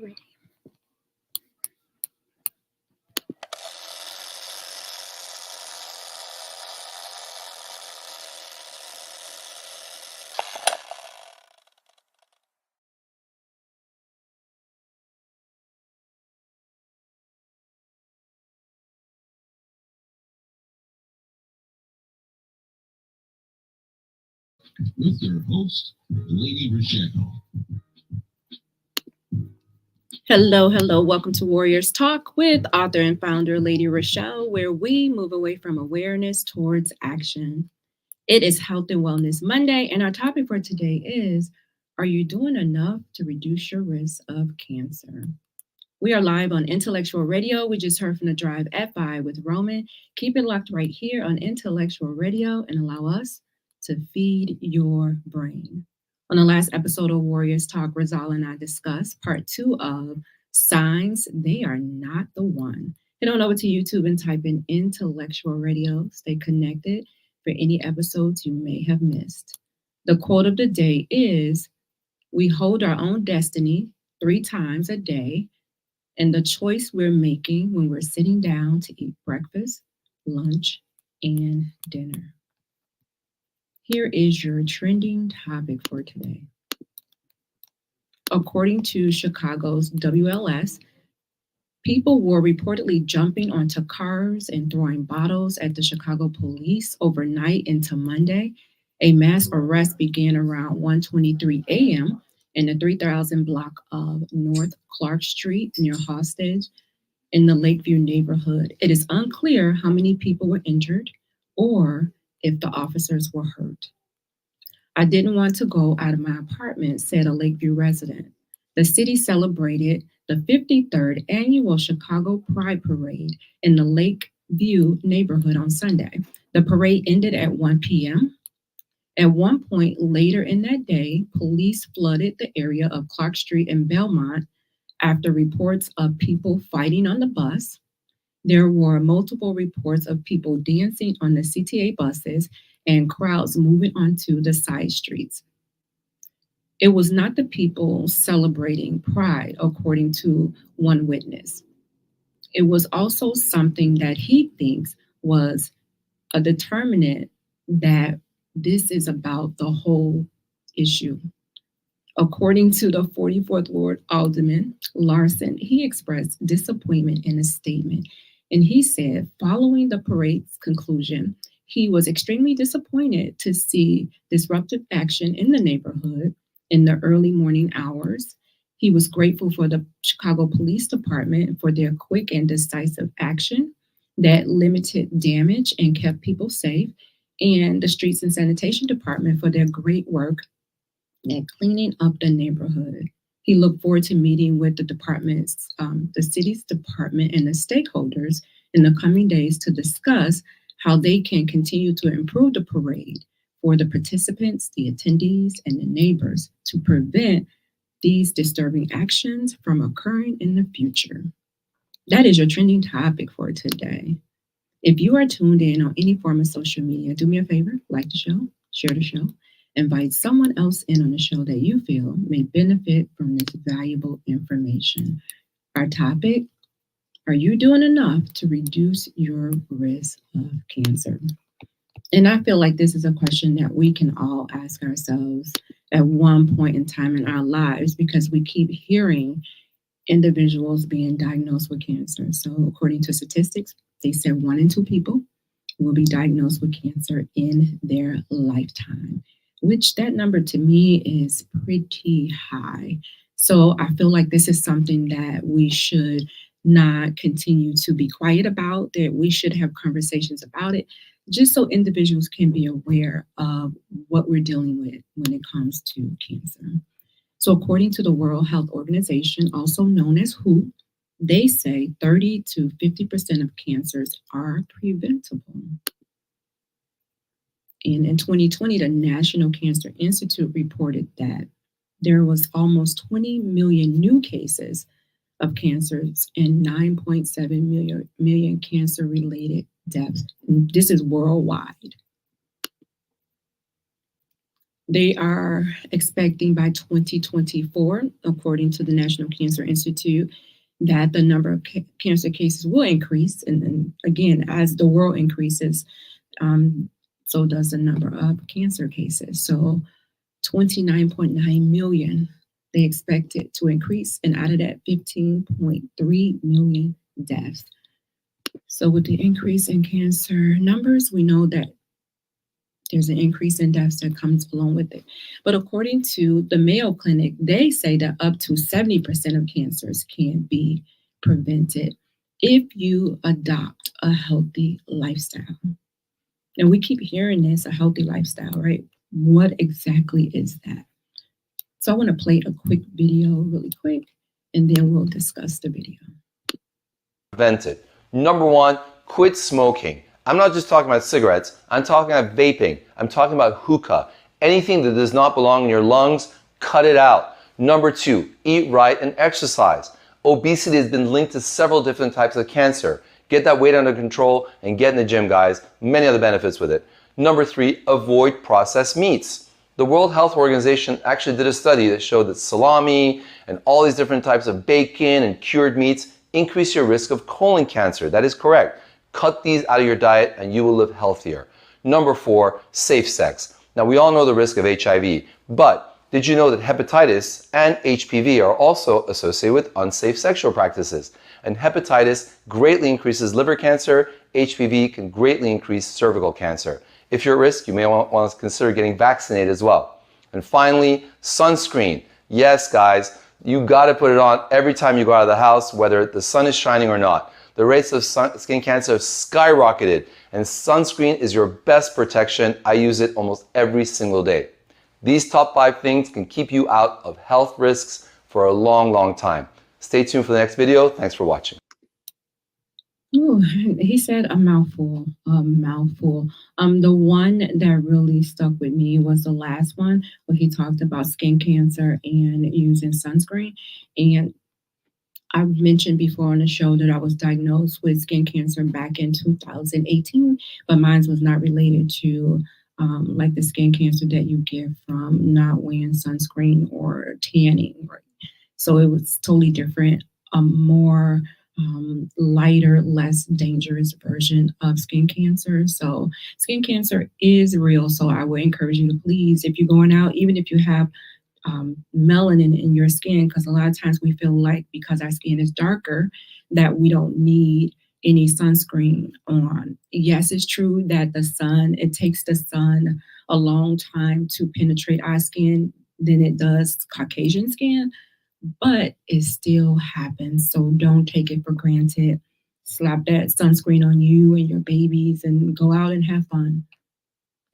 Ready. With your host, Lady ReShell. Hello. Welcome to Warriors Talk with author and founder Lady ReShell, where we move away from awareness towards action. It is Health and Wellness Monday, and our topic for today is: are you doing enough to reduce your risk of cancer? We are live on Intellectual Radio. We just heard from the Drive F5 with Roman. Keep it locked right here on Intellectual Radio and allow us to feed your brain. On the last episode of Warriors Talk, Rizal and I discussed part 2 of Signs They Are Not the One. Head on over to YouTube and type in Intellectual Radio. Stay connected for any episodes you may have missed. The quote of the day is: we hold our own destiny 3 times a day, and the choice we're making when we're sitting down to eat breakfast, lunch, and dinner. Here is your trending topic for today. According to Chicago's WLS, people were reportedly jumping onto cars and throwing bottles at the Chicago police overnight into Monday. A mass arrest began around 1:23 a.m. in the 3000 block of North Clark Street near Hostage in the Lakeview neighborhood. It is unclear how many people were injured or if the officers were hurt. I didn't want to go out of my apartment, said a Lakeview resident. The city celebrated the 53rd annual Chicago Pride Parade in the Lakeview neighborhood on Sunday. The parade ended at 1 p.m. At one point later in that day, police flooded the area of Clark Street and Belmont after reports of people fighting on the bus. There were multiple reports of people dancing on the CTA buses and crowds moving onto the side streets. It was not the people celebrating pride, according to one witness. It was also something that he thinks was a determinant that this is about the whole issue. According to the 44th Lord Alderman Larson, he expressed disappointment in a statement. And he said, following the parade's conclusion, he was extremely disappointed to see disruptive action in the neighborhood in the early morning hours. He was grateful for the Chicago Police Department for their quick and decisive action that limited damage and kept people safe, and the Streets and Sanitation Department for their great work at cleaning up the neighborhood. He looked forward to meeting with the city's department and the stakeholders in the coming days to discuss how they can continue to improve the parade for the participants, the attendees, and the neighbors to prevent these disturbing actions from occurring in the future. That is your trending topic for today. If you are tuned in on any form of social media, do me a favor, like the show, share the show, invite someone else in on the show that you feel may benefit from this valuable information. Our topic: are you doing enough to reduce your risk of cancer? And I feel like this is a question that we can all ask ourselves at one point in time in our lives, because we keep hearing individuals being diagnosed with cancer. So, according to statistics, they said 1 in 2 people will be diagnosed with cancer in their lifetime, which that number to me is pretty high. So I feel like this is something that we should not continue to be quiet about, that we should have conversations about it, just so individuals can be aware of what we're dealing with when it comes to cancer. So according to the World Health Organization, also known as WHO, they say 30 to 50% of cancers are preventable. And in 2020, the National Cancer Institute reported that there was almost 20 million new cases of cancers and 9.7 million cancer-related deaths. And this is worldwide. They are expecting by 2024, according to the National Cancer Institute, that the number of cancer cases will increase. And then again, as the world increases, so does the number of cancer cases. So 29.9 million, they expect it to increase. And out of that, 15.3 million deaths. So with the increase in cancer numbers, we know that there's an increase in deaths that comes along with it. But according to the Mayo Clinic, they say that up to 70% of cancers can be prevented if you adopt a healthy lifestyle. And we keep hearing this, a healthy lifestyle, right? What exactly is that? So I want to play a quick video really quick, and then we'll discuss the video. Prevent it. Number one, quit smoking. I'm not just talking about cigarettes. I'm talking about vaping. I'm talking about hookah. Anything that does not belong in your lungs, cut it out. Number two, eat right and exercise. Obesity has been linked to several different types of cancer. Get that weight under control and get in the gym, guys. Many other benefits with it. Number three, avoid processed meats. The World Health Organization actually did a study that showed that salami and all these different types of bacon and cured meats increase your risk of colon cancer. That is correct. Cut these out of your diet and you will live healthier. Number four, safe sex. Now we all know the risk of HIV, but did you know that hepatitis and HPV are also associated with unsafe sexual practices? And hepatitis greatly increases liver cancer. HPV can greatly increase cervical cancer. If you're at risk, you may want to consider getting vaccinated as well. And finally, sunscreen. Yes, guys, you got to put it on every time you go out of the house, whether the sun is shining or not. The rates of skin cancer have skyrocketed, and sunscreen is your best protection. I use it almost every single day. These top 5 things can keep you out of health risks for a long, long time. Stay tuned for the next video. Thanks for watching. Ooh, he said a mouthful, a mouthful. The one that really stuck with me was the last one where he talked about skin cancer and using sunscreen. And I've mentioned before on the show that I was diagnosed with skin cancer back in 2018, but mine was not related to like the skin cancer that you get from not wearing sunscreen or tanning. Right? So it was totally different, a more lighter, less dangerous version of skin cancer. So skin cancer is real. So I would encourage you to please, if you're going out, even if you have melanin in your skin, because a lot of times we feel like because our skin is darker that we don't need any sunscreen on. Yes, it's true that it takes the sun a long time to penetrate our skin than it does Caucasian skin, but it still happens. So don't take it for granted. Slap that sunscreen on you and your babies and go out and have fun.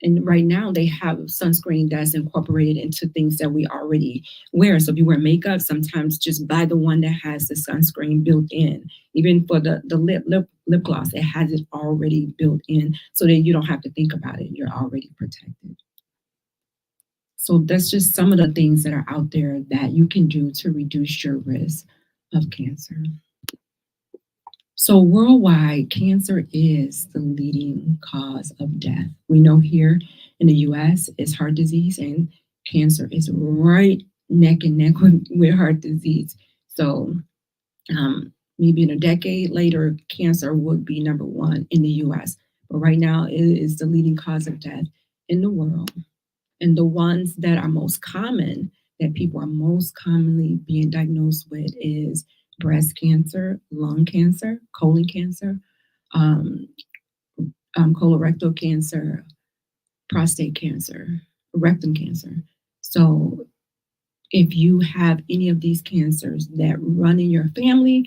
And right now they have sunscreen that's incorporated into things that we already wear. So if you wear makeup, sometimes just buy the one that has the sunscreen built in. Even for the lip gloss, it has it already built in so that you don't have to think about it. You're already protected. So that's just some of the things that are out there that you can do to reduce your risk of cancer. So worldwide, cancer is the leading cause of death. We know here in the US it's heart disease, and cancer is right neck and neck with heart disease. So maybe in a decade later, cancer would be number one in the US. But right now it is the leading cause of death in the world. And the ones that are most common, that people are most commonly being diagnosed with is breast cancer, lung cancer, colon cancer, colorectal cancer, prostate cancer, rectum cancer. So if you have any of these cancers that run in your family,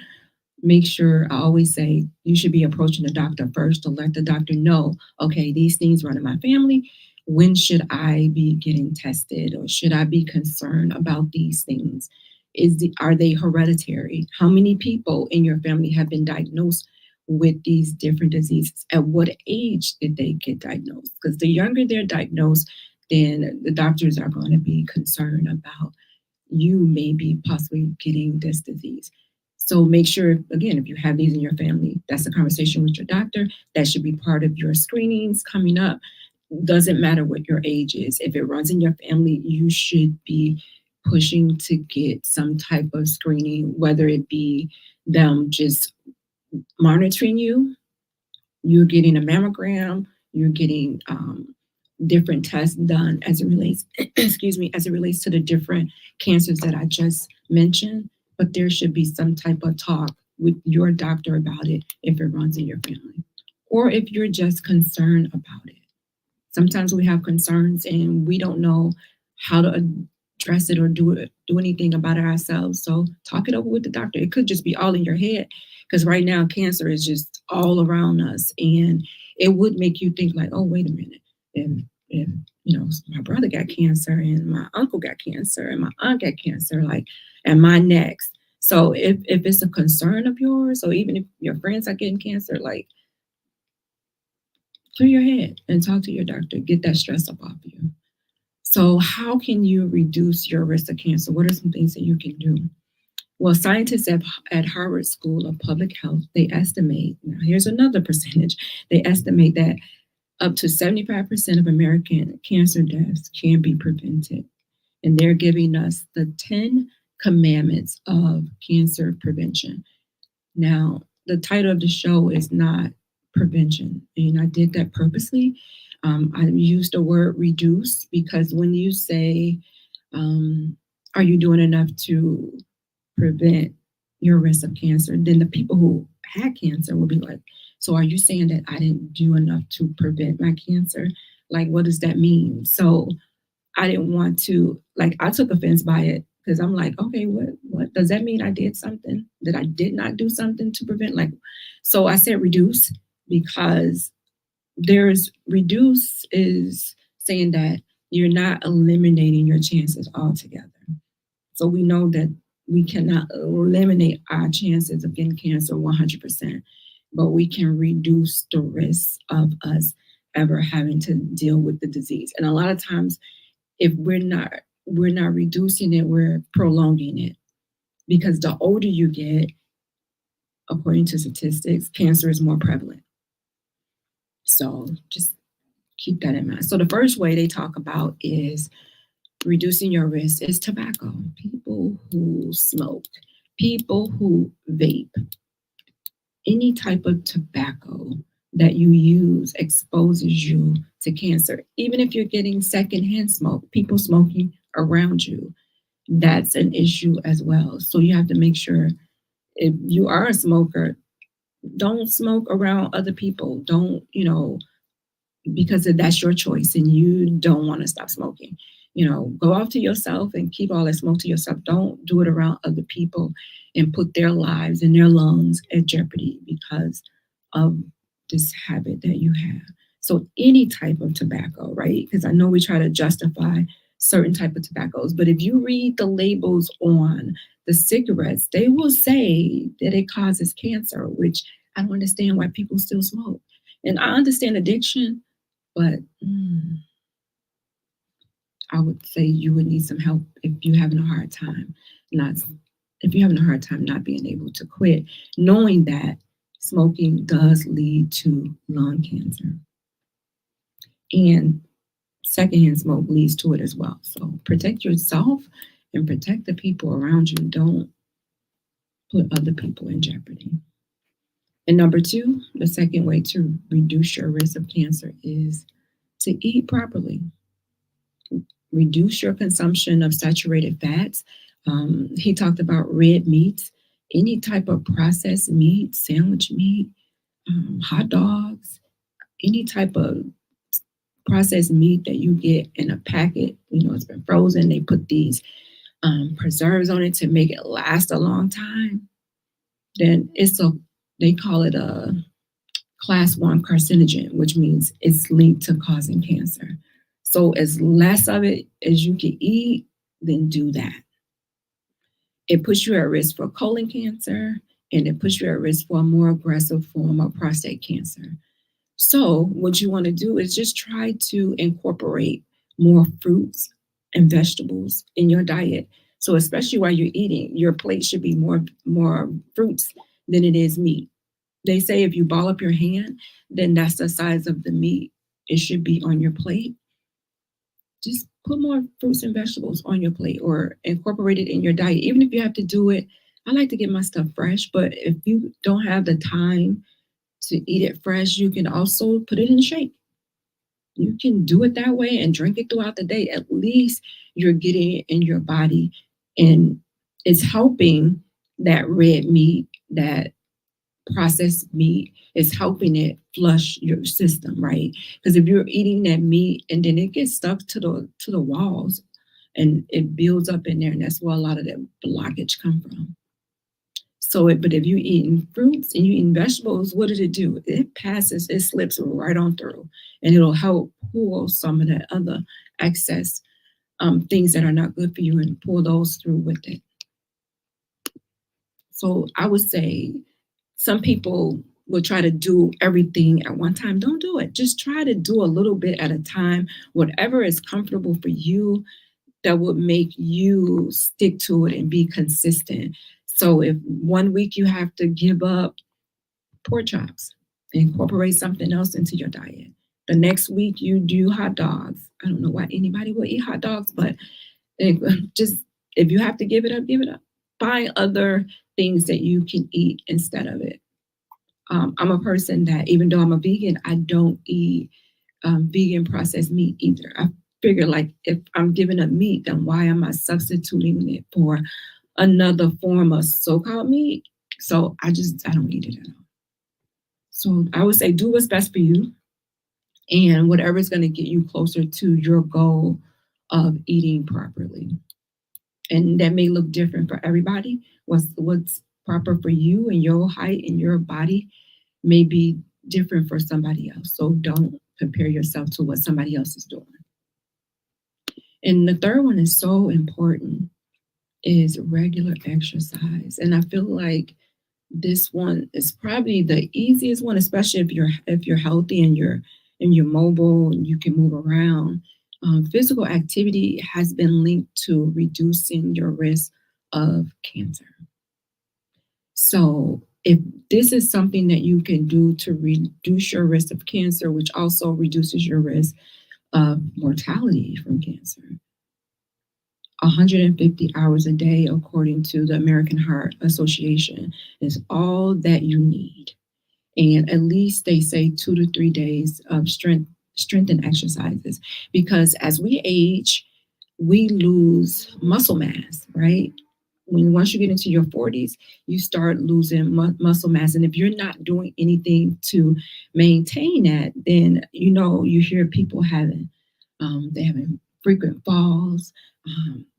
make sure, I always say, you should be approaching the doctor first to let the doctor know, okay, these things run in my family. When should I be getting tested, or should I be concerned about these things? Are they hereditary? How many people in your family have been diagnosed with these different diseases? At what age did they get diagnosed? Because the younger they're diagnosed, then the doctors are going to be concerned about you may be possibly getting this disease. So make sure, again, if you have these in your family, that's a conversation with your doctor. That should be part of your screenings coming up. doesn't matter what your age is. If it runs in your family, you should be pushing to get some type of screening, whether it be them just monitoring you, you're getting a mammogram, you're getting different tests done as it relates, excuse me, as it relates to the different cancers that I just mentioned. But there should be some type of talk with your doctor about it if it runs in your family, or if you're just concerned about it. Sometimes we have concerns and we don't know how to address it or do anything about it ourselves. So talk it over with the doctor. It could just be all in your head, because right now cancer is just all around us, and it would make you think like, oh, wait a minute. If my brother got cancer and my uncle got cancer and my aunt got cancer, like, am I next? So if it's a concern of yours, or even if your friends are getting cancer, like, clear your head and talk to your doctor. Get that stress up off you. So how can you reduce your risk of cancer? What are some things that you can do? Well, scientists at Harvard School of Public Health, they estimate, now here's another percentage, they estimate that up to 75% of American cancer deaths can be prevented. And they're giving us the 10 commandments of cancer prevention. Now, the title of the show is not prevention, and I did that purposely. I used the word reduce because when you say, are you doing enough to prevent your risk of cancer, then the people who had cancer will be like, so are you saying that I didn't do enough to prevent my cancer? Like, what does that mean? So I didn't want to, like, I took offense by it because I'm like, okay, what does that mean? I did something that I did not do something to prevent? Like, so I said reduce, because reduce is saying that you're not eliminating your chances altogether. So we know that we cannot eliminate our chances of getting cancer 100%, but we can reduce the risk of us ever having to deal with the disease. And a lot of times, if we're not reducing it, we're prolonging it, because the older you get, according to statistics, cancer is more prevalent. So just keep that in mind. So the first way they talk about is reducing your risk is tobacco. People who smoke, people who vape, any type of tobacco that you use exposes you to cancer. Even if you're getting secondhand smoke, people smoking around you, that's an issue as well. So you have to make sure, if you are a smoker, don't smoke around other people. Don't, because that's your choice and you don't want to stop smoking. Go off to yourself and keep all that smoke to yourself. Don't do it around other people and put their lives and their lungs at jeopardy because of this habit that you have. So any type of tobacco, right? Because I know we try to justify certain type of tobaccos, but if you read the labels on the cigarettes, they will say that it causes cancer, which I don't understand why people still smoke. And I understand addiction, but I would say you would need some help if you're having a hard time not being able to quit, knowing that smoking does lead to lung cancer. And secondhand smoke leads to it as well. So protect yourself and protect the people around you. Don't put other people in jeopardy. And number two, the second way to reduce your risk of cancer is to eat properly. Reduce your consumption of saturated fats. He talked about red meats, any type of processed meat, sandwich meat, hot dogs, any type of processed meat that you get in a packet. It's been frozen. They put these preserves on it to make it last a long time. Then they call it a class 1 carcinogen, which means it's linked to causing cancer. So as less of it as you can eat, then do that. It puts you at risk for colon cancer, and it puts you at risk for a more aggressive form of prostate cancer. So what you want to do is just try to incorporate more fruits and vegetables in your diet. So especially while you're eating, your plate should be more fruits than it is meat. They say if you ball up your hand, then that's the size of the meat it should be on your plate. Just put more fruits and vegetables on your plate or incorporate it in your diet. Even if you have to do it, I like to get my stuff fresh, but if you don't have the time to eat it fresh, you can also put it in a shake. You can do it that way and drink it throughout the day. At least you're getting it in your body and it's helping that red meat, that processed meat is helping it flush your system, right? Because if you're eating that meat and then it gets stuck to the walls and it builds up in there, and that's where a lot of that blockage come from. So, but if you're eating fruits and you're eating vegetables, what does it do? It passes, it slips right on through, and it'll help pull some of that other excess things that are not good for you and pull those through with it. So, I would say some people will try to do everything at one time. Don't do it. Just try to do a little bit at a time, whatever is comfortable for you that would make you stick to it and be consistent. So if one week you have to give up pork chops, incorporate something else into your diet. The next week you do hot dogs. I don't know why anybody will eat hot dogs, but just if you have to give it up, give it up. Find other things that you can eat instead of it. I'm a person that even though I'm a vegan, I don't eat vegan processed meat either. I figure like if I'm giving up meat, then why am I substituting it for another form of so-called meat? So I don't eat it at all. So I would say do what's best for you and whatever is going to get you closer to your goal of eating properly. And that may look different for everybody. What's proper for you and your height and your body may be different for somebody else. So don't compare yourself to what somebody else is doing. And the third one is so important is regular exercise. And I feel like this one is probably the easiest one, especially if you're healthy and you're mobile and you can move around. Physical activity has been linked to reducing your risk of cancer. So if this is something that you can do to reduce your risk of cancer, which also reduces your risk of mortality from cancer, 150 hours a day, according to the American Heart Association, is all that you need. And at least they say 2 to 3 days of strengthen exercises, because as we age, we lose muscle mass, right? Once you get into your 40s, you start losing muscle mass. And if you're not doing anything to maintain that, then you hear people having frequent falls.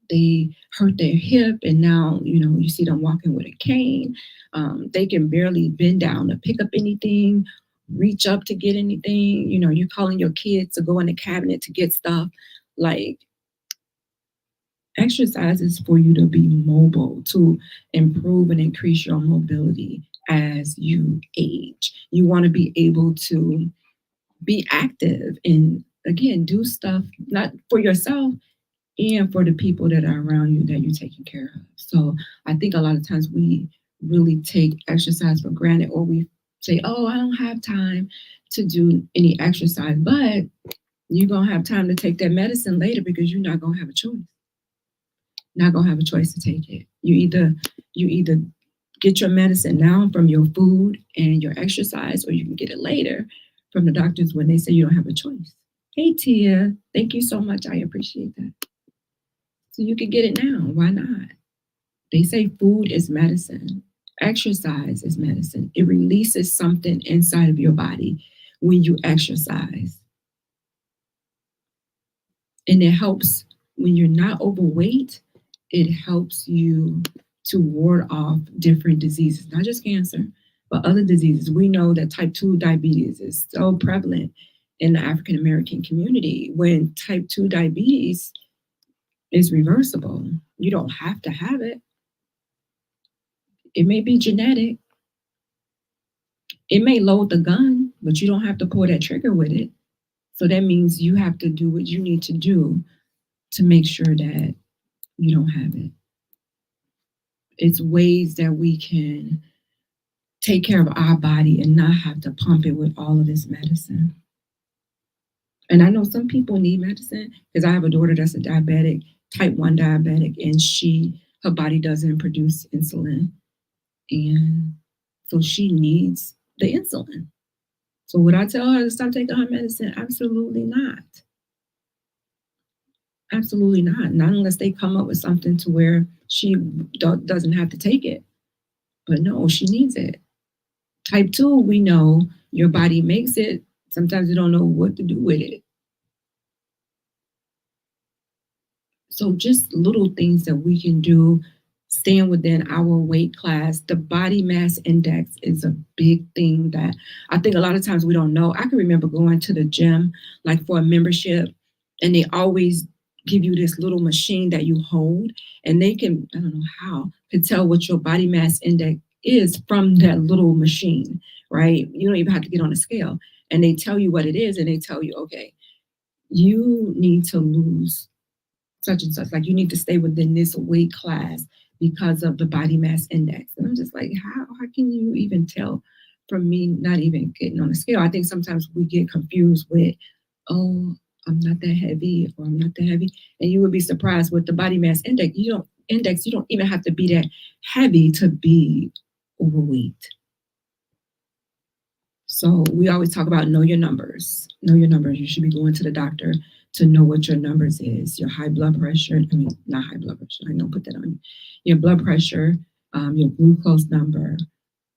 They hurt their hip, and now you see them walking with a cane. They can barely bend down to pick up anything, reach up to get anything. You're calling your kids to go in the cabinet to get stuff. Like, exercise is for you to be mobile, to improve and increase your mobility as you age. You want to be able to be active and, again, do stuff not for yourself and for the people that are around you that you're taking care of. So I think a lot of times we really take exercise for granted, or we say, oh, I don't have time to do any exercise, but you're going to have time to take that medicine later because you're not going to have a choice. Not going to have a choice to take it. You either get your medicine now from your food and your exercise, or you can get it later from the doctors when they say you don't have a choice. Hey, Tia, thank you so much. I appreciate that. So you can get it now. Why not? They say food is medicine. Exercise is medicine. It releases something inside of your body when you exercise. And it helps when you're not overweight. It helps you to ward off different diseases, not just cancer, but other diseases. We know that type 2 diabetes is so prevalent in the African American community. When type 2 diabetes is reversible, you don't have to have it. It may be genetic. It may load the gun, but you don't have to pull that trigger with it. So that means you have to do what you need to do to make sure that you don't have it. It's ways that we can take care of our body and not have to pump it with all of this medicine. And I know some people need medicine because I have a daughter that's a diabetic, type 1 diabetic, and her body doesn't produce insulin. And so she needs the insulin. So would I tell her to stop taking her medicine? Absolutely not. Absolutely not. Not unless they come up with something to where she doesn't have to take it. But no, she needs it. Type 2, we know your body makes it. Sometimes you don't know what to do with it. So just little things that we can do, staying within our weight class. The body mass index is a big thing that I think a lot of times we don't know. I can remember going to the gym, like for a membership, and they always give you this little machine that you hold, and they can, I don't know how, can tell what your body mass index is from that little machine, right? You don't even have to get on a scale. And they tell you what it is, and they tell you, okay, you need to lose such and such. Like you need to stay within this weight class because of the body mass index. And I'm just like, how can you even tell from me not even getting on a scale? I think sometimes we get confused with, oh, I'm not that heavy or I'm not that heavy. And you would be surprised with the body mass index. You don't even have to be that heavy to be overweight. So we always talk about know your numbers. Know your numbers. You should be going to the doctor to know what your numbers is. Your high blood pressure. I mean, not high blood pressure. I don't put that on you. Your blood pressure, your glucose number.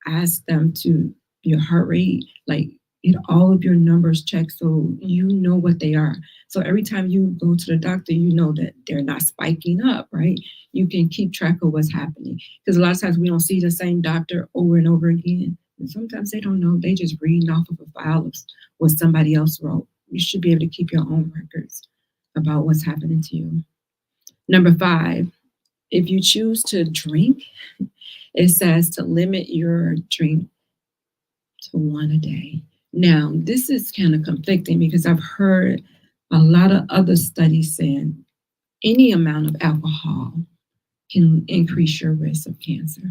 Ask them to your heart rate. Like get all of your numbers checked so you know what they are. So every time you go to the doctor, you know that they're not spiking up, right? You can keep track of what's happening. Because a lot of times we don't see the same doctor over and over again. And sometimes they don't know. They just reading off of a file of what somebody else wrote. You should be able to keep your own records about what's happening to you. Number 5, if you choose to drink, it says to limit your drink to 1 a day. Now, this is kind of conflicting because I've heard a lot of other studies saying any amount of alcohol can increase your risk of cancer.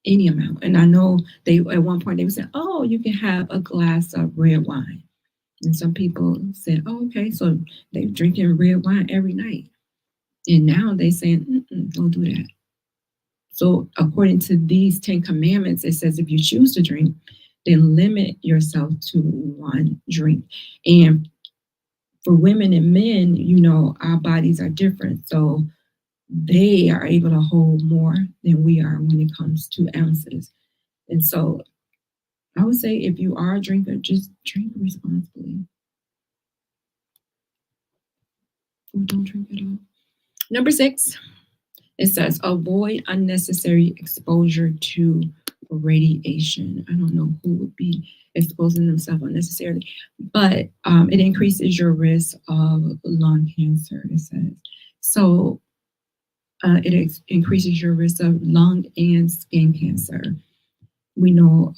Any amount. And I know they at one point they were saying, oh, you can have a glass of red wine. And some people said, oh, okay, so they're drinking red wine every night. And now they're saying, don't do that. So according to these 10 commandments, it says if you choose to drink, then limit yourself to 1 drink. And for women and men, our bodies are different. So they are able to hold more than we are when it comes to ounces. And so I would say if you are a drinker, just drink responsibly. Or don't drink at all. Number 6, it says avoid unnecessary exposure to radiation. I don't know who would be exposing themselves unnecessarily, but it increases your risk of lung cancer, it says. So it increases your risk of lung and skin cancer. We know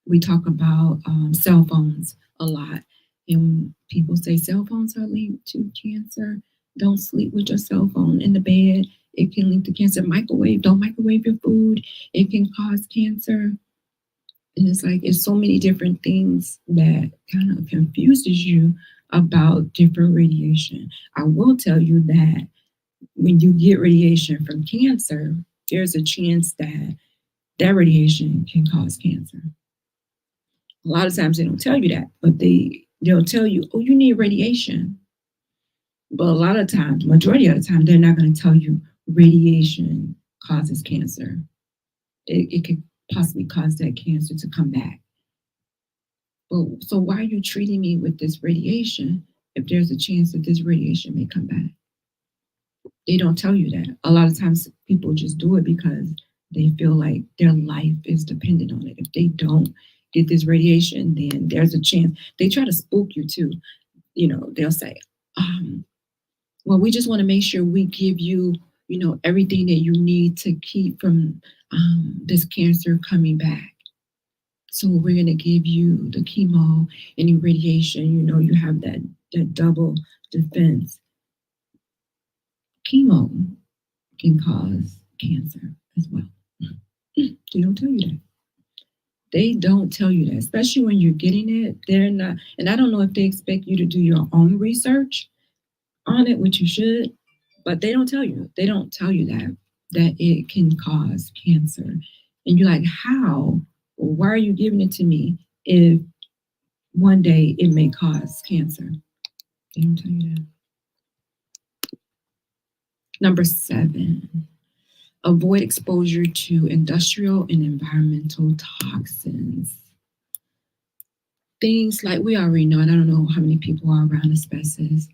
we talk about cell phones a lot, and people say cell phones are linked to cancer. Don't sleep with your cell phone in the bed. It can link to cancer. Don't microwave your food. It can cause cancer. And it's so many different things that kind of confuses you about different radiation. I will tell you that when you get radiation from cancer, there's a chance that radiation can cause cancer. A lot of times they don't tell you that, but they'll tell you, oh, you need radiation. But a lot of times, majority of the time, they're not going to tell you radiation causes cancer. It could possibly cause that cancer to come back. But so why are you treating me with this radiation if there's a chance that this radiation may come back? They don't tell you that. A lot of times people just do it because they feel like their life is dependent on it. If they don't get this radiation, then there's a chance. They try to spook you too. They'll say, well, we just want to make sure we give you, everything that you need to keep from this cancer coming back. So we're going to give you the chemo and radiation. You have that double defense. Chemo can cause cancer as well. They don't tell you that. They don't tell you that, especially when you're getting it. They're not, and I don't know if they expect you to do your own research on it, which you should, but they don't tell you. They don't tell you that it can cause cancer. And you're like, how? Why are you giving it to me if one day it may cause cancer? They don't tell you that. Number 7, avoid exposure to industrial and environmental toxins. Things like we already know, and I don't know how many people are around asbestos,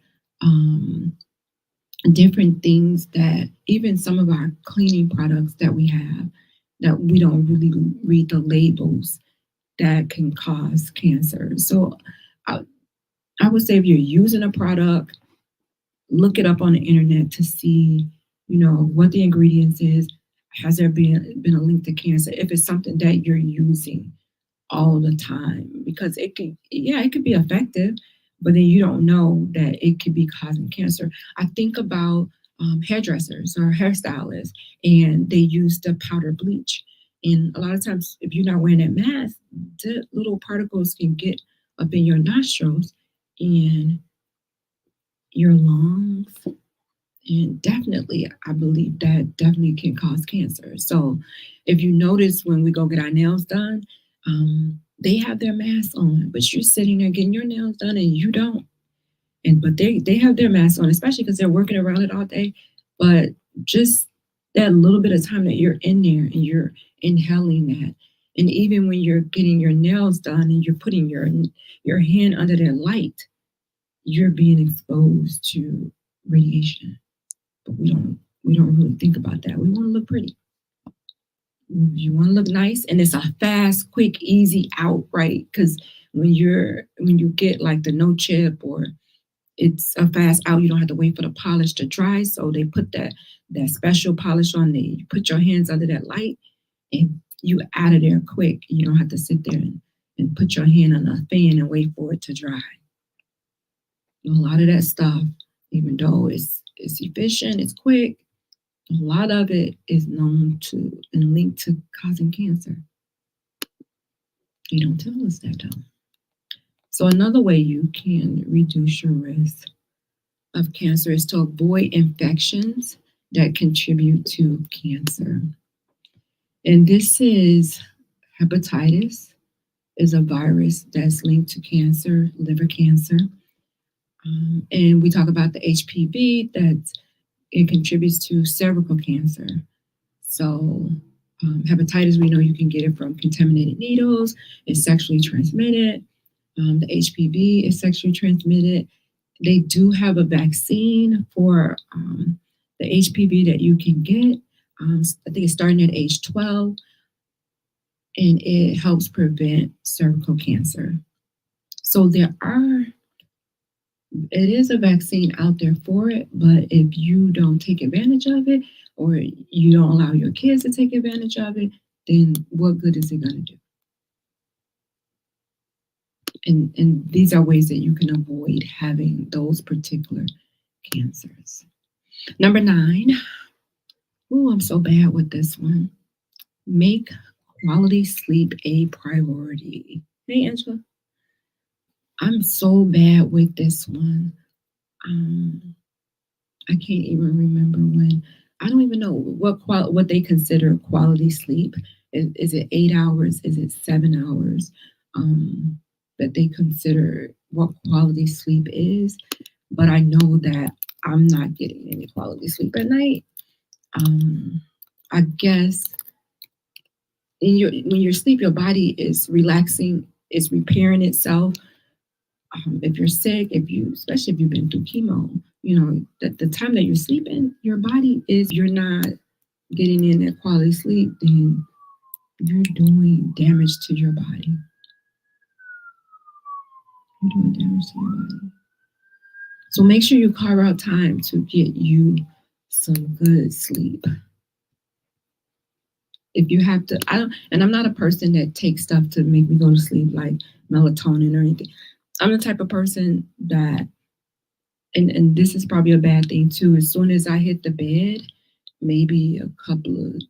different things that even some of our cleaning products that we have that we don't really read the labels that can cause cancer. So I would say if you're using a product, look it up on the internet to see, what the ingredients is. Has there been a link to cancer? If it's something that you're using all the time, because it could be effective, but then you don't know that it could be causing cancer. I think about hairdressers or hairstylists, and they use the powder bleach. And a lot of times, if you're not wearing that mask, the little particles can get up in your nostrils and your lungs. And definitely, I believe that definitely can cause cancer. So if you notice when we go get our nails done, they have their masks on, but you're sitting there getting your nails done and you don't. But they have their masks on, especially because they're working around it all day. But just that little bit of time that you're in there and you're inhaling that. And even when you're getting your nails done and you're putting your hand under that light, you're being exposed to radiation. But we don't really think about that. We want to look pretty. You want to look nice, and it's a fast, quick, easy out, right? Because when you get like the no chip, or it's a fast out, you don't have to wait for the polish to dry. So they put that special polish on there. You put your hands under that light, and you out of there quick. You don't have to sit there and put your hand on a fan and wait for it to dry. A lot of that stuff, even though it's efficient, it's quick, a lot of it is known to and linked to causing cancer. They don't tell us that though. So another way you can reduce your risk of cancer is to avoid infections that contribute to cancer. And this is hepatitis, is a virus that's linked to cancer, liver cancer. And we talk about the HPV, it contributes to cervical cancer. So hepatitis, we know you can get it from contaminated needles. It's sexually transmitted. The HPV is sexually transmitted. They do have a vaccine for the HPV that you can get. I think it's starting at age 12, and it helps prevent cervical cancer. So it is a vaccine out there for it, but if you don't take advantage of it, or you don't allow your kids to take advantage of it, then what good is it going to do? And these are ways that you can avoid having those particular cancers. Number 9. Oh, I'm so bad with this one. Make quality sleep a priority. Hey, Angela. I'm so bad with this one. I can't even remember when. I don't even know what they consider quality sleep. Is it 8 hours? Is it 7 hours? That they consider what quality sleep is. But I know that I'm not getting any quality sleep at night. I guess when you sleep, your body is relaxing, it's repairing itself. If you're sick, especially if you've been through chemo, that the time that you're sleeping, your body you're not getting in that quality sleep, then you're doing damage to your body. You're doing damage to your body. So make sure you carve out time to get you some good sleep. If you have to, I'm not a person that takes stuff to make me go to sleep, like melatonin or anything. I'm the type of person that, and this is probably a bad thing too, as soon as I hit the bed, maybe a couple of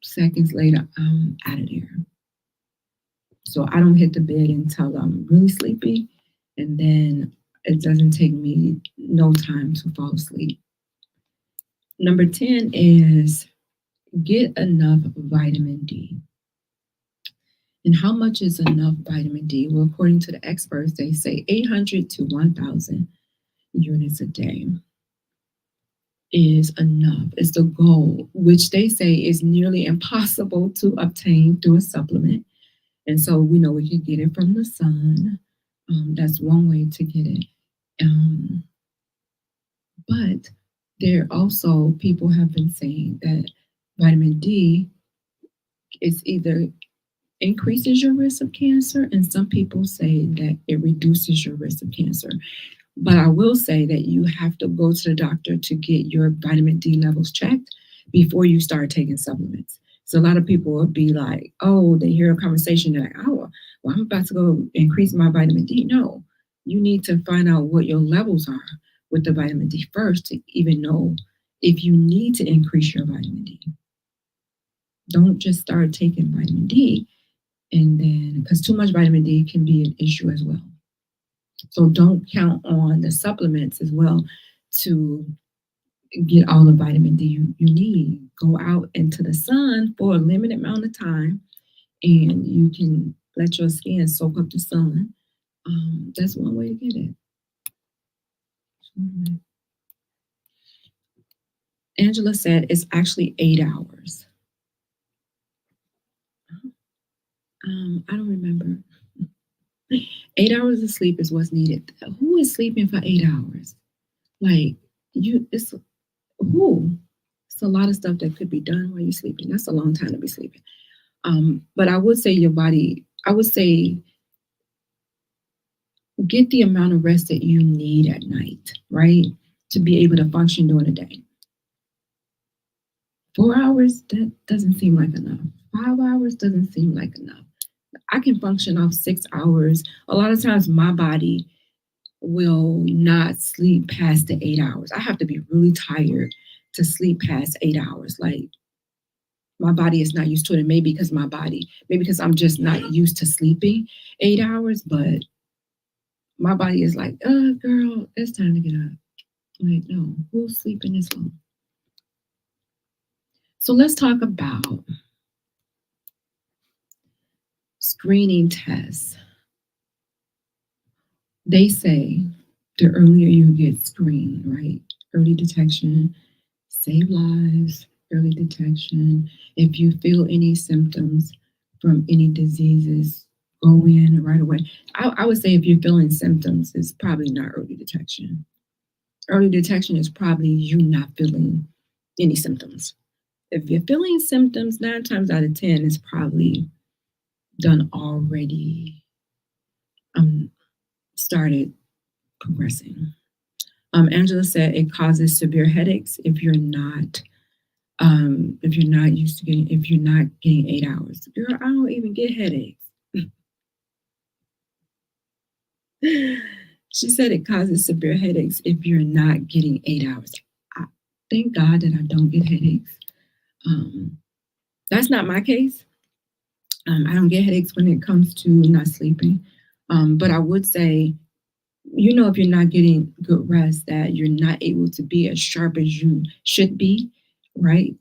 seconds later, I'm out of there. So I don't hit the bed until I'm really sleepy, and then it doesn't take me no time to fall asleep. Number 10 is get enough vitamin D. And how much is enough vitamin D? Well, according to the experts, they say 800 to 1,000 units a day is enough. It's the goal, which they say is nearly impossible to obtain through a supplement. And so we know we can get it from the sun. That's one way to get it. But there also people have been saying that vitamin D is either increases your risk of cancer, and some people say that it reduces your risk of cancer. But I will say that you have to go to the doctor to get your vitamin D levels checked before you start taking supplements. So a lot of people will be like, oh, they hear a conversation, they're like, oh, well, I'm about to go increase my vitamin D. No, you need to find out what your levels are with the vitamin D first to even know if you need to increase your vitamin D. Don't just start taking vitamin D, and then because too much vitamin D can be an issue as well. So don't count on the supplements as well to get all the vitamin D you need. Go out into the sun for a limited amount of time, and you can let your skin soak up the sun. That's one way to get it. Angela said it's actually 8 hours. I don't remember. 8 hours of sleep is what's needed. Who is sleeping for 8 hours? Like it's who? It's a lot of stuff that could be done while you're sleeping. That's a long time to be sleeping. But I would say your body, I would say get the amount of rest that you need at night, right? To be able to function during the day. 4 hours, that doesn't seem like enough. 5 hours doesn't seem like enough. I can function off 6 hours. A lot of times my body will not sleep past the 8 hours. I have to be really tired to sleep past 8 hours. Like my body is not used to it. And maybe because I'm just not used to sleeping 8 hours, but my body is like, girl, it's time to get up. Like, no, who's sleeping this long? So let's talk about screening tests. They say the earlier you get screened, right? Early detection, save lives, early detection. If you feel any symptoms from any diseases, go in right away. I would say if you're feeling symptoms, it's probably not early detection. Early detection is probably you not feeling any symptoms. If you're feeling symptoms, 9 times out of 10, it's probably done already started progressing. Angela said it causes severe headaches if you're not used to getting, if you're not getting 8 hours. Girl, I don't even get headaches. She said it causes severe headaches if you're not getting 8 hours. Thank God that I don't get headaches. That's not my case. I don't get headaches when it comes to not sleeping. But I would say, if you're not getting good rest, that you're not able to be as sharp as you should be, right?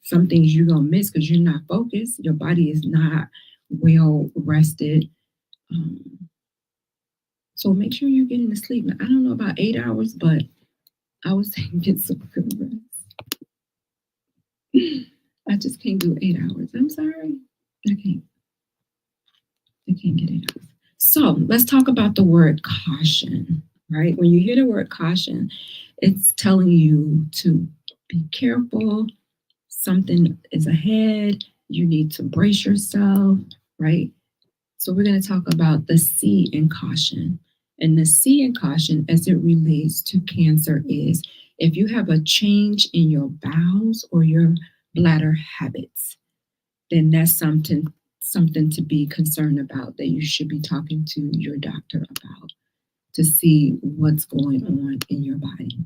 Some things you're going to miss because you're not focused. Your body is not well rested. So make sure you're getting to sleep. Now, I don't know about 8 hours, but I was saying get some good rest. I just can't do 8 hours. I'm sorry. I can't get 8 hours. So let's talk about the word caution, right? When you hear the word caution, it's telling you to be careful. Something is ahead. You need to brace yourself, right? So we're going to talk about the C in caution. And the C in caution as it relates to cancer is if you have a change in your bowels or your bladder habits, then that's something to be concerned about, that you should be talking to your doctor about to see what's going on in your body.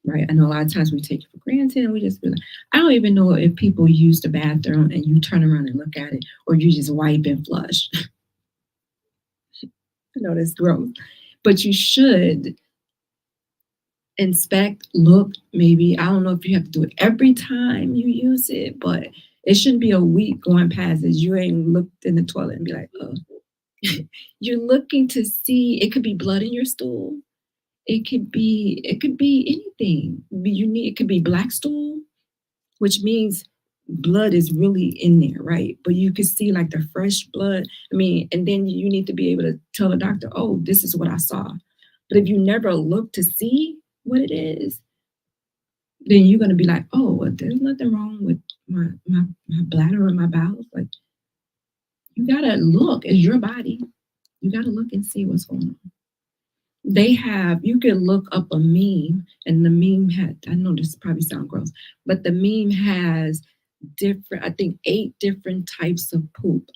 right? I know a lot of times we take it for granted and we just be like, I don't even know if people use the bathroom and you turn around and look at it, or you just wipe and flush. I know that's gross, but you should inspect, look, maybe. I don't know if you have to do it every time you use it, but it shouldn't be a week going past as you ain't looked in the toilet and be like, oh. You're looking to see, it could be blood in your stool. It could be anything. It could be black stool, which means blood is really in there, right? But you could see like the fresh blood. I mean, and then you need to be able to tell the doctor, oh, this is what I saw. But if you never look to see what it is, then you're gonna be like, oh, well, there's nothing wrong with my bladder or my bowels. Like, you gotta look. It's your body. You gotta look and see what's going on. You can look up a meme, and the meme I know this probably sounds gross, but the meme has I think 8 different types of poop.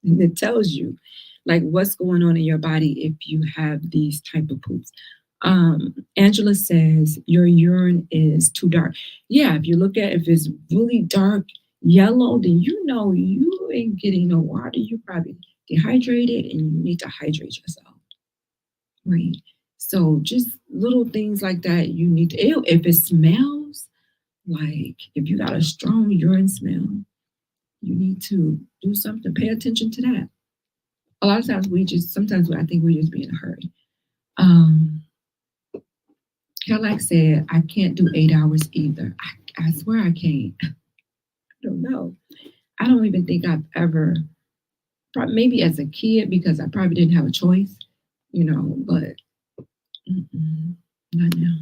And it tells you like what's going on in your body if you have these type of poops. Angela says your urine is too dark. Yeah, if you look at if it's really dark yellow, then you know you ain't getting no water. You probably dehydrated and you need to hydrate yourself. Right. So just little things like that you need to, if it smells, like if you got a strong urine smell, you need to do something, pay attention to that. A lot of times sometimes I think we just be in a hurry. Cadillac said, I can't do 8 hours either. I swear I can't. I don't know. I don't even think I've ever, maybe as a kid, because I probably didn't have a choice, but not now.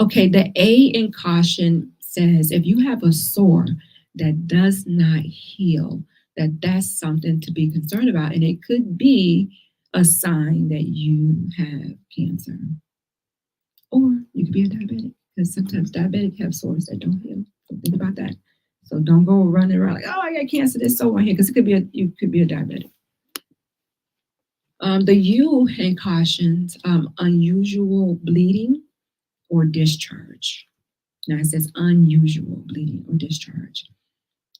Okay, the A in caution says if you have a sore that does not heal, that's something to be concerned about. And it could be a sign that you have cancer. Or you could be a diabetic, because sometimes diabetics have sores that don't heal. So think about that. So don't go running around like, oh, I got cancer, this sore on here, because you could be a diabetic. The U in cautions, unusual bleeding or discharge. Now it says unusual bleeding or discharge.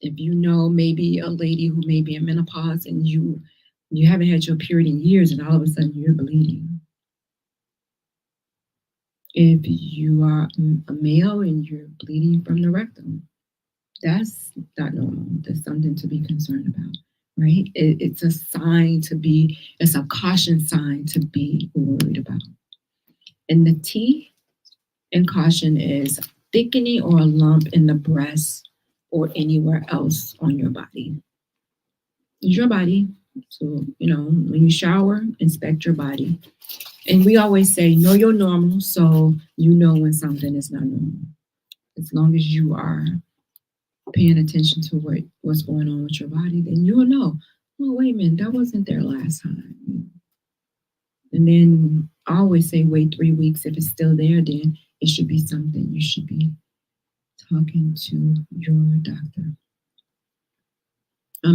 If you know maybe a lady who may be in menopause and you haven't had your period in years and all of a sudden you're bleeding. If you are a male and you're bleeding from the rectum, that's not normal. That's something to be concerned about, right? It's a caution sign to be worried about. And the T in caution is thickening or a lump in the breast or anywhere else on your body. It's your body. So, when you shower, inspect your body. And we always say, know your normal, so you know when something is not normal. As long as you are paying attention to what's going on with your body, then you'll know, oh, wait a minute, that wasn't there last time. And then I always say, wait 3 weeks. If it's still there, then it should be something you should be talking to your doctor.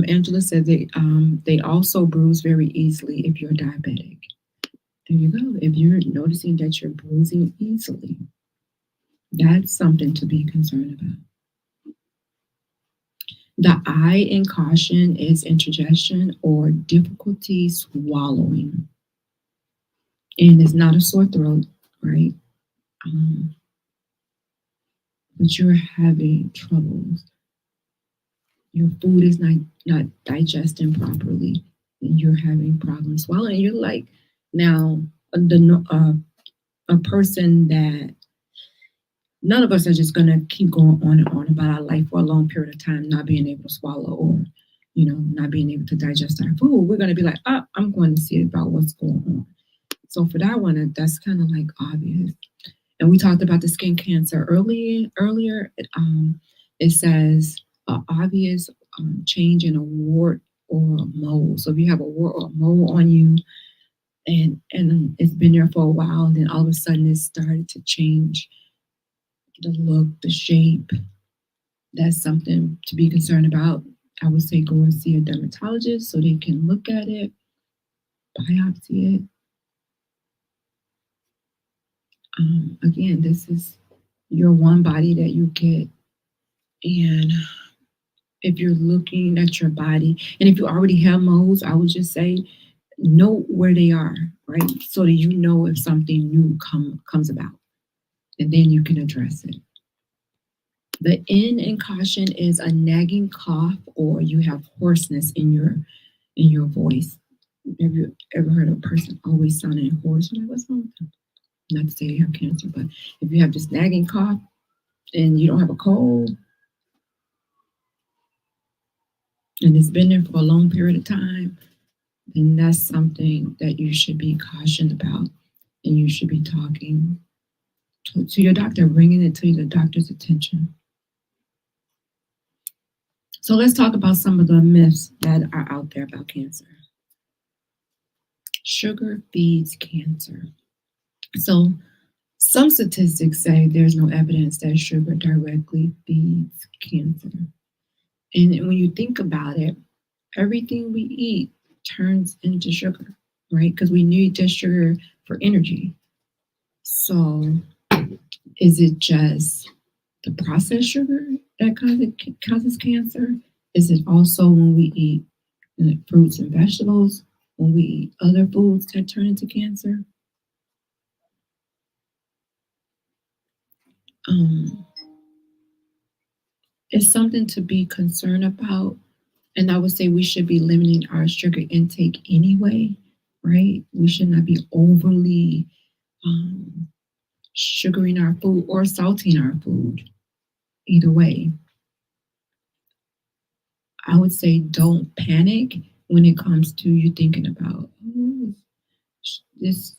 Angela said they also bruise very easily if you're diabetic. There you go. If you're noticing that you're bruising easily, that's something to be concerned about. The I in caution is indigestion or difficulty swallowing. And it's not a sore throat, right? But you're having troubles. Your food is not digesting properly, and you're having problems swallowing. You're like, now, a person that none of us are just going to keep going on and on about our life for a long period of time, not being able to swallow or, not being able to digest our food. We're going to be like, I'm going to see about what's going on. So for that one, that's kind of like obvious. And we talked about the skin cancer earlier. It says obvious change in a wart or a mole. So if you have a wart or a mole on you, and it's been there for a while, and then all of a sudden it started to change the look, the shape, that's something to be concerned about. I would say go and see a dermatologist so they can look at it, biopsy it. Again, this is You're one body that you get. And if you're looking at your body, and if you already have moles, I would just say know where they are, right? So that you know if something new comes about, and then you can address it. The N in caution is a nagging cough, or you have hoarseness in your voice. Have you ever heard of a person always sounding hoarse? Like, what's wrong with them? Not to say they have cancer, but if you have this nagging cough and you don't have a cold, and it's been there for a long period of time, then that's something that you should be cautioned about, and you should be talking to your doctor, bringing it to the doctor's attention. So let's talk about some of the myths that are out there about cancer. Sugar feeds cancer. So some statistics say there's no evidence that sugar directly feeds cancer. And when you think about it, everything we eat turns into sugar, right? Because we need that sugar for energy. So is it just the processed sugar that causes cancer? Is it also when we eat fruits and vegetables, when we eat other foods that turn into cancer? Um, it's something to be concerned about. And I would say we should be limiting our sugar intake anyway, right? We should not be overly sugaring our food or salting our food. Either way, I would say don't panic when it comes to you thinking about this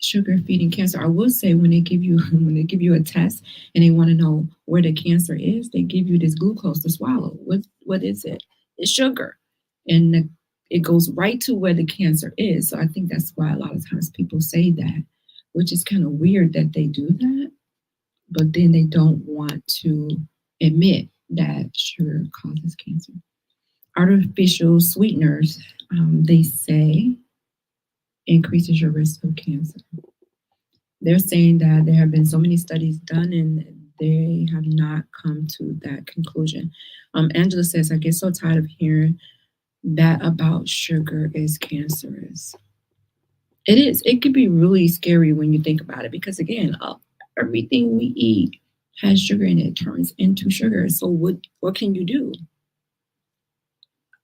sugar feeding cancer. I will say when they give you a test and they want to know where the cancer is, they give you this glucose to swallow. What is it? It's sugar, and it goes right to where the cancer is. So I think that's why a lot of times people say that, which is kind of weird that they do that, but then they don't want to admit that sugar causes cancer. Artificial sweeteners, they say, increases your risk of cancer. They're saying that there have been so many studies done and they have not come to that conclusion. Angela says, I get so tired of hearing that about sugar is cancerous. It is. It can be really scary when you think about it because, again, everything we eat has sugar in it, turns into sugar. So what can you do?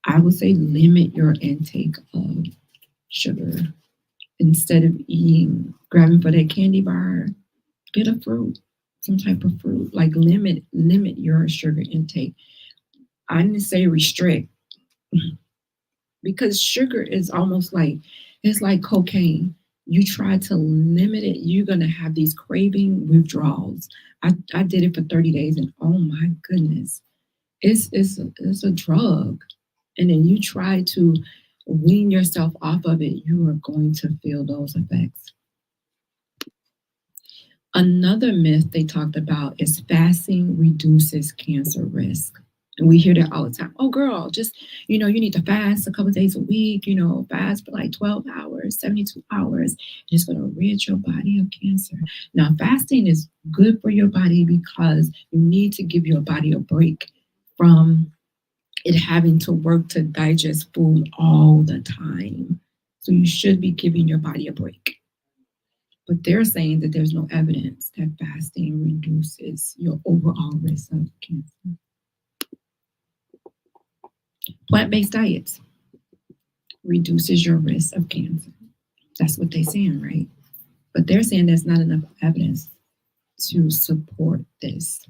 I would say limit your intake of sugar. Instead of grabbing for that candy bar, get a fruit, some type of fruit. Like limit your sugar intake. I didn't say restrict because sugar is almost like it's like cocaine. You try to limit it, you're gonna have these craving withdrawals. I did it for 30 days, and oh my goodness, it's a drug. And then you try to wean yourself off of it, you are going to feel those effects. Another myth they talked about is fasting reduces cancer risk. And we hear that all the time. Oh, girl, just, you need to fast a couple of days a week, fast for like 12 hours, 72 hours. It's going to rid your body of cancer. Now, fasting is good for your body because you need to give your body a break from it having to work to digest food all the time. So you should be giving your body a break. But they're saying that there's no evidence that fasting reduces your overall risk of cancer. Plant-based diets reduces your risk of cancer. That's what they're saying, right? But they're saying there's not enough evidence to support this.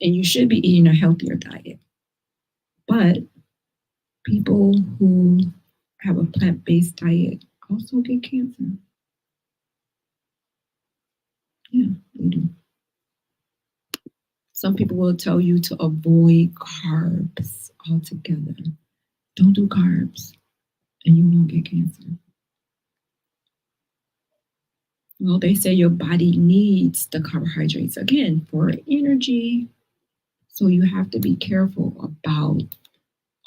And you should be eating a healthier diet. But people who have a plant-based diet also get cancer. Yeah, they do. Some people will tell you to avoid carbs altogether. Don't do carbs and you won't get cancer. Well, they say your body needs the carbohydrates again for energy. So you have to be careful about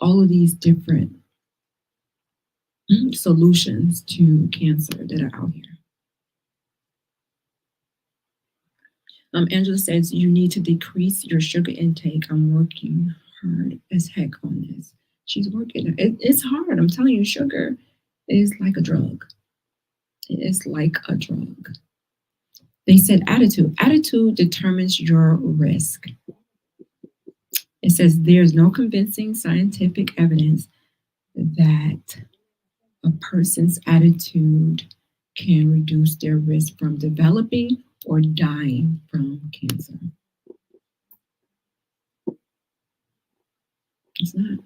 all of these different solutions to cancer that are out here. Angela says you need to decrease your sugar intake. I'm working hard as heck on this. She's working. It's hard. I'm telling you, sugar is like a drug. It's like a drug. They said attitude. Attitude determines your risk. It says there's no convincing scientific evidence that a person's attitude can reduce their risk from developing or dying from cancer. It's not.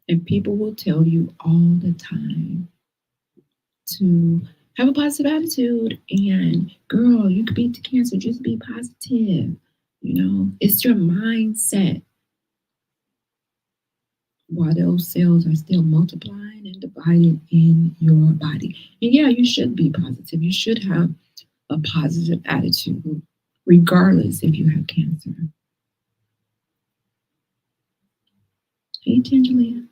And people will tell you all the time to have a positive attitude and girl, you could beat the cancer, just be positive. It's your mindset. While those cells are still multiplying and dividing in your body. And yeah, you should be positive. You should have a positive attitude, regardless if you have cancer. Hey, Tangelia.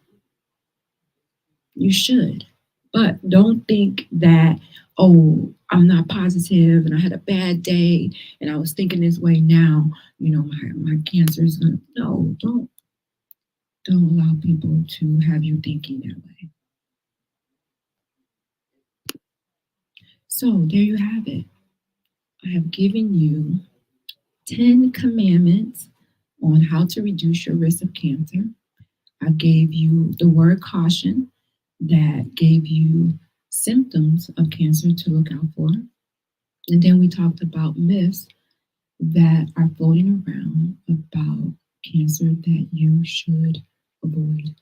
You should. But don't think that, oh, I'm not positive and I had a bad day and I was thinking this way now, my cancer is going to. No, don't allow people to have you thinking that way. So there you have it. I have given you 10 commandments on how to reduce your risk of cancer. I gave you the word caution that gave you symptoms of cancer to look out for. And then we talked about myths that are floating around about cancer that you should avoid.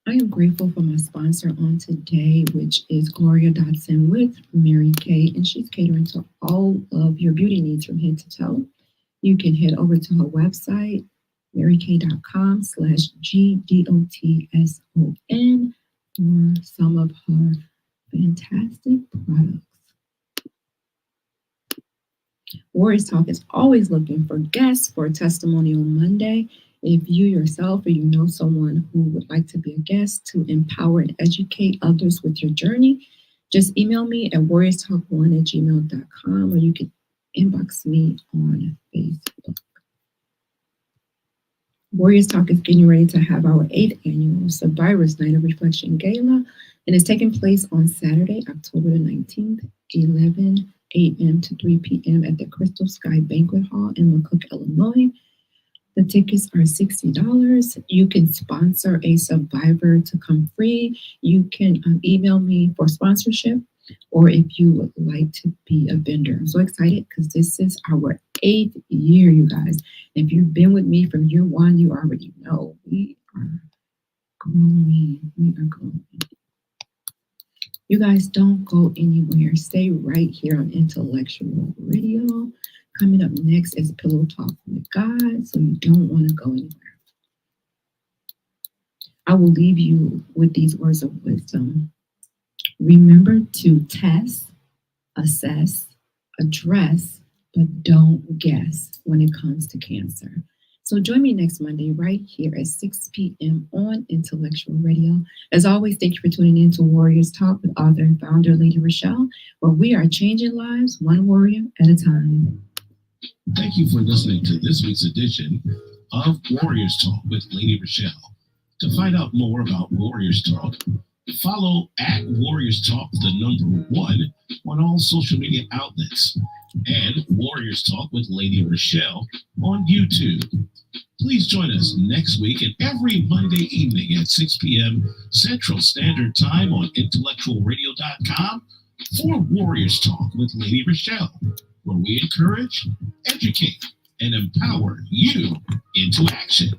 I am grateful for my sponsor on today, which is Gloria Dodson with Mary Kay, and she's catering to all of your beauty needs from head to toe. You can head over to her website, marykay.com/GDOTSON for some of her fantastic products. Warriors Talk is always looking for guests for a testimonial Monday. If you yourself or you know someone who would like to be a guest to empower and educate others with your journey, just email me at warriorstalk1@gmail.com or you can inbox me on Facebook. Warriors Talk is getting ready to have our 8th annual Survivors Night of Reflection Gala, and it's taking place on Saturday, October the 19th, 11 a.m. to 3 p.m. at the Crystal Sky Banquet Hall in McCook, Illinois. The tickets are $60. You can sponsor a survivor to come free. You can email me for sponsorship, or if you would like to be a vendor. I'm so excited because this is our 8th year, you guys. If you've been with me from year one, you already know we are growing. We are growing. You guys don't go anywhere. Stay right here on Intellectual Radio. Coming up next is Pillow Talk with God, so you don't want to go anywhere. I will leave you with these words of wisdom. Remember to test, assess, address, but don't guess when it comes to cancer. So join me next Monday right here at 6 p.m. on Intellectual Radio. As always, thank you for tuning in to Warriors Talk with author and founder Lady ReShell, where we are changing lives one warrior at a time. Thank you for listening to this week's edition of Warriors Talk with Lady ReShell. To find out more about Warriors Talk, follow at Warriors Talk, the number 1, on all social media outlets, and Warriors Talk with Lady ReShell on YouTube. Please join us next week and every Monday evening at 6 p.m. Central Standard Time on intellectualradio.com for Warriors Talk with Lady ReShell, where we encourage, educate, and empower you into action.